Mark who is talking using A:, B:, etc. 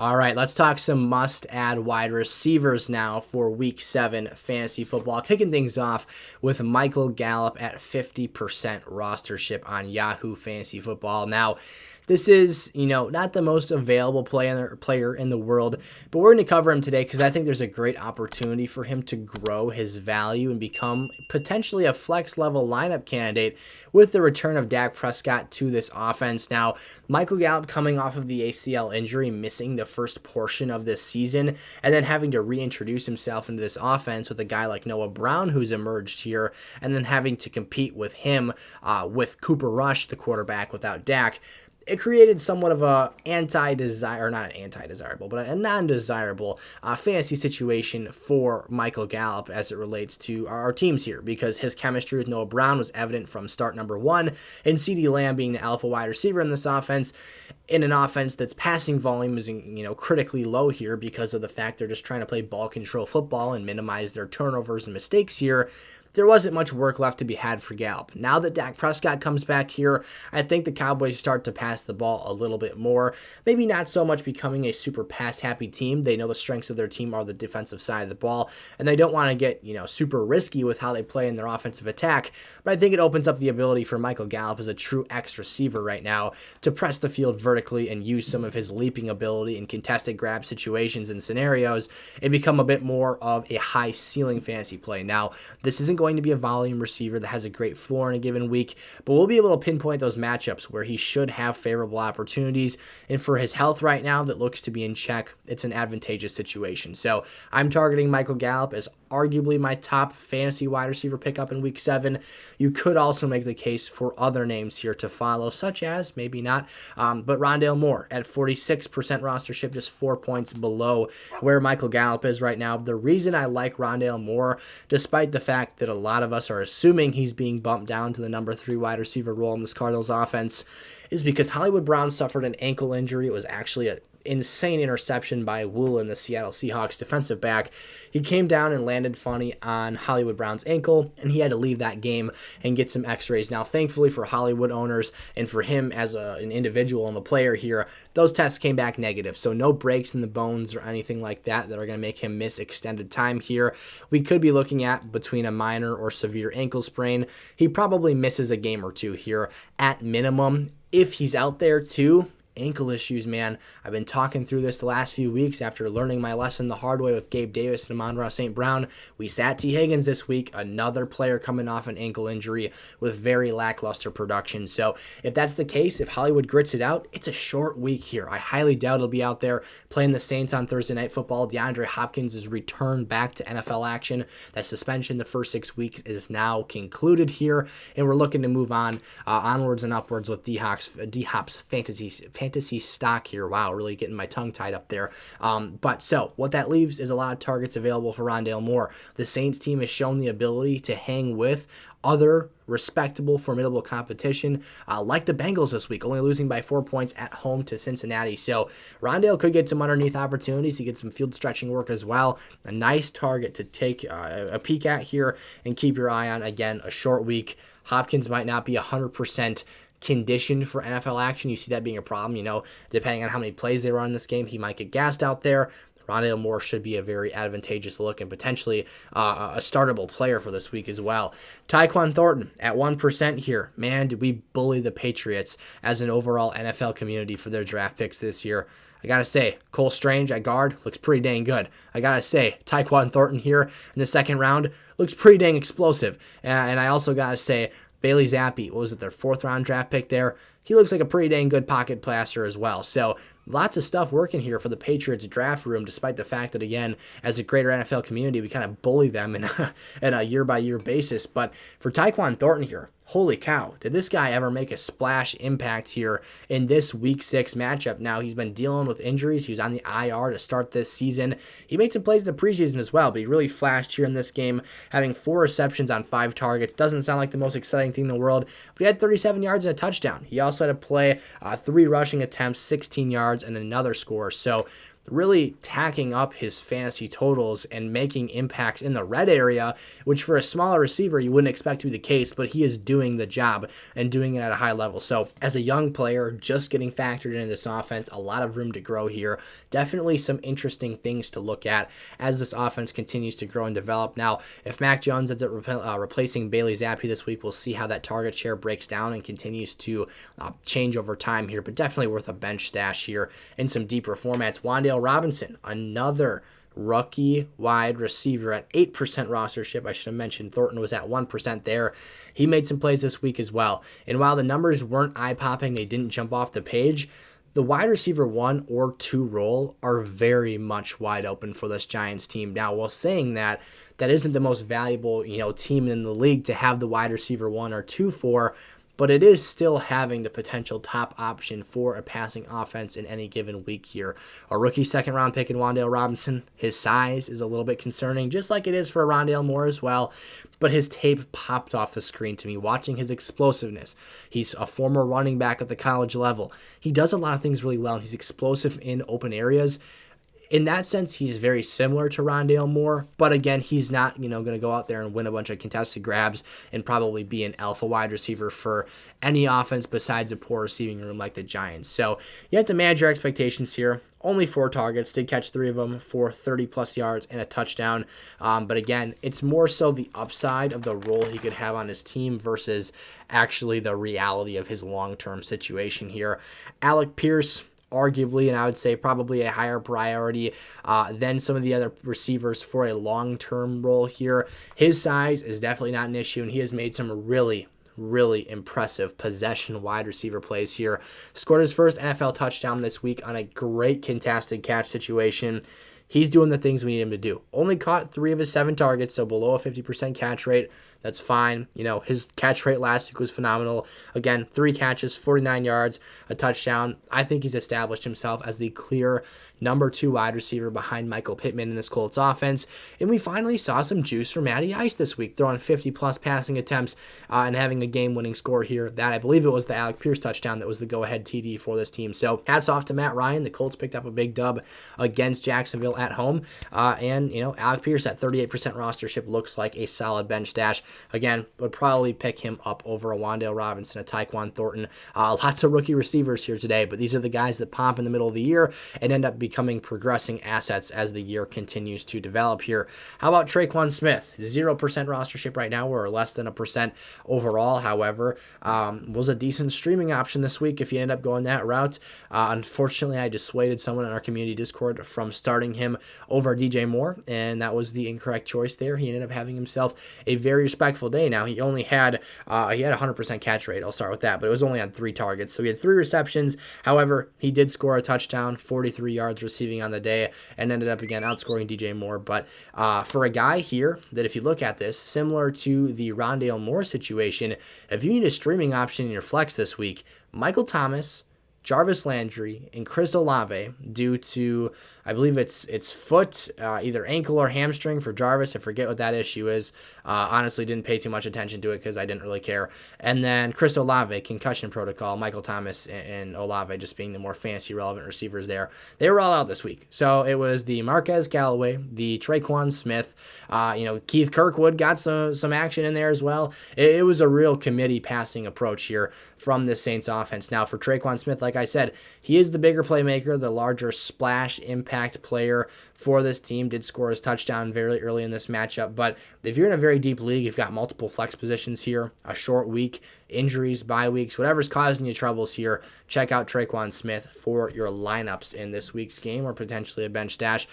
A: All right, let's talk some must-add wide receivers now for Week 7 fantasy football. Kicking things off with Michael Gallup at 50% rostership on Yahoo Fantasy Football. Now, this is, not the most available player in the world, but we're going to cover him today because I think there's a great opportunity for him to grow his value and become potentially a flex-level lineup candidate with the return of Dak Prescott to this offense. Now, Michael Gallup coming off of the ACL injury, missing the first portion of this season, and then having to reintroduce himself into this offense with a guy like Noah Brown who's emerged here, and then having to compete with him with Cooper Rush, the quarterback, without Dak. It created somewhat of a non-desirable fantasy situation for Michael Gallup as it relates to our teams here, because his chemistry with Noah Brown was evident from start number one, and CeeDee Lamb being the alpha wide receiver in this offense, in an offense that's passing volume is critically low here because of the fact they're just trying to play ball control football and minimize their turnovers and mistakes here. There wasn't much work left to be had for Gallup. Now that Dak Prescott comes back here, I think the Cowboys start to pass the ball a little bit more. Maybe not so much becoming a super pass-happy team. They know the strengths of their team are the defensive side of the ball, and they don't want to get, super risky with how they play in their offensive attack. But I think it opens up the ability for Michael Gallup as a true X receiver right now to press the field vertically and use some of his leaping ability in contested grab situations and scenarios and become a bit more of a high-ceiling fantasy play. Now, this isn't going to be a volume receiver that has a great floor in a given week, but we'll be able to pinpoint those matchups where he should have favorable opportunities, and for his health right now that looks to be in check, it's an advantageous situation. So I'm targeting Michael Gallup as arguably my top fantasy wide receiver pickup in Week 7. You could also make the case for other names here to follow, such as, maybe not, but Rondale Moore at 46% rostership, just 4 points below where Michael Gallup is right now. The reason I like Rondale Moore, despite the fact that a lot of us are assuming he's being bumped down to the number 3 wide receiver role in this Cardinals offense, is because Hollywood Brown suffered an ankle injury. It was actually an insane interception by Woolen, the Seattle Seahawks defensive back. He came down and landed funny on Hollywood Brown's ankle, and he had to leave that game and get some x-rays. Now, thankfully for Hollywood owners and for him as an individual and a player here, those tests came back negative, so no breaks in the bones or anything like that are going to make him miss extended time here. We could be looking at between a minor or severe ankle sprain. He probably misses a game or two here at minimum. If he's out there too, ankle issues, man. I've been talking through this the last few weeks after learning my lesson the hard way with Gabe Davis and Amon-Ra St. Brown. We sat T. Higgins this week, another player coming off an ankle injury with very lackluster production. So if that's the case, if Hollywood grits it out, it's a short week here. I highly doubt he'll be out there playing the Saints on Thursday Night Football. DeAndre Hopkins is returned back to NFL action. That suspension the first 6 weeks is now concluded here, and we're looking to move on onwards and upwards with D-Hop's fantasy stock here. Wow, really getting my tongue tied up there. But so what that leaves is a lot of targets available for Rondale Moore. The Saints team has shown the ability to hang with other respectable, formidable competition, like the Bengals this week, only losing by 4 points at home to Cincinnati. So Rondale could get some underneath opportunities. He gets some field stretching work as well. A nice target to take a peek at here and keep your eye on. Again, a short week. Hopkins might not be 100% conditioned for NFL action. You see that being a problem, depending on how many plays they run in this game, he might get gassed out there. Rondale Moore should be a very advantageous look and potentially a startable player for this week as well. Tyquan Thornton at 1% here. Man, did we bully the Patriots as an overall NFL community for their draft picks this year. I gotta say, Cole Strange at guard looks pretty dang good. I gotta say, Tyquan Thornton here in the second round looks pretty dang explosive. And I also gotta say, Bailey Zappi, what was it, their 4th round draft pick there? He looks like a pretty dang good pocket passer as well. So lots of stuff working here for the Patriots draft room, despite the fact that, again, as a greater NFL community, we kind of bully them in a year-by-year basis. But for Tyquan Thornton here, holy cow, did this guy ever make a splash impact here in this Week 6 matchup? Now, he's been dealing with injuries. He was on the IR to start this season. He made some plays in the preseason as well, but he really flashed here in this game, having 4 receptions on 5 targets. Doesn't sound like the most exciting thing in the world, but he had 37 yards and a touchdown. He also had to play 3 rushing attempts, 16 yards, and another score. So really tacking up his fantasy totals and making impacts in the red area, which for a smaller receiver you wouldn't expect to be the case, but he is doing the job and doing it at a high level. So as a young player just getting factored into this offense, a lot of room to grow here. Definitely some interesting things to look at as this offense continues to grow and develop. Now, if Mac Jones ends up replacing Bailey Zappi this week, we'll see how that target share breaks down and continues to change over time here, but definitely worth a bench stash here in some deeper formats. Wan'Dale Robinson, another rookie wide receiver at 8% rostership. I should have mentioned Thornton was at 1% there. He made some plays this week as well. And while the numbers weren't eye-popping, they didn't jump off the page, the wide receiver 1 or 2 role are very much wide open for this Giants team. Now, while saying that, that isn't the most valuable, team in the league to have the wide receiver 1 or 2 for, but it is still having the potential top option for a passing offense in any given week here. A rookie second-round pick in Wan'Dale Robinson, his size is a little bit concerning, just like it is for Rondale Moore as well, but his tape popped off the screen to me, watching his explosiveness. He's a former running back at the college level. He does a lot of things really well, and he's explosive in open areas. In that sense, he's very similar to Rondale Moore, but again, he's not, going to go out there and win a bunch of contested grabs and probably be an alpha wide receiver for any offense besides a poor receiving room like the Giants. So you have to manage your expectations here. Only 4 targets, did catch 3 of them for 30-plus yards and a touchdown. But again, it's more so the upside of the role he could have on his team versus actually the reality of his long-term situation here. Alec Pierce, arguably, and I would say probably a higher priority than some of the other receivers for a long-term role here. His size is definitely not an issue, and he has made some really impressive possession wide receiver plays here. Scored his first NFL touchdown this week on a great contested catch situation. He's doing the things we need him to do. Only caught 3 of his 7 targets, so below a 50% catch rate. That's fine. His catch rate last week was phenomenal. Again, 3 catches, 49 yards, a touchdown. I think he's established himself as the clear number 2 wide receiver behind Michael Pittman in this Colts offense. And we finally saw some juice from Matty Ice this week, throwing 50-plus passing attempts and having a game-winning score here. That, I believe it was the Alec Pierce touchdown that was the go-ahead TD for this team. So hats off to Matt Ryan. The Colts picked up a big dub against Jacksonville at home. And Alec Pierce at 38% rostership looks like a solid bench stash. Again, would probably pick him up over a Wan'Dale Robinson, a Tyquan Thornton. Lots of rookie receivers here today, but these are the guys that pop in the middle of the year and end up becoming progressing assets as the year continues to develop here. How about Tre'Quan Smith? 0% rostership right now, or less than 1% overall, however. Was a decent streaming option this week if you end up going that route. Unfortunately, I dissuaded someone in our community Discord from starting him over DJ Moore, and that was the incorrect choice there. He ended up having himself a very respectful day. Now, he only had a 100% catch rate. I'll start with that, but it was only on 3 targets. So he had 3 receptions. However, he did score a touchdown, 43 yards receiving on the day, and ended up again outscoring DJ Moore. But for a guy here that, if you look at this, similar to the Rondale Moore situation, if you need a streaming option in your flex this week, Michael Thomas, Jarvis Landry, and Chris Olave, due to, I believe it's foot, either ankle or hamstring for Jarvis. I forget what that issue is. Honestly, didn't pay too much attention to it because I didn't really care. And then Chris Olave, concussion protocol. Michael Thomas and Olave just being the more fantasy relevant receivers there. They were all out this week. So it was the Marquez Callaway, the Tre'Quan Smith, Keith Kirkwood got some action in there as well. It was a real committee passing approach here from this Saints offense. Now for Tre'Quan Smith, like I said, he is the bigger playmaker, the larger splash impact player for this team. Did score his touchdown very early in this matchup. But if you're in a very deep league, you've got multiple flex positions here, a short week, injuries, bye weeks, whatever's causing you troubles here, check out Tre'Quan Smith for your lineups in this week's game or potentially a bench stash.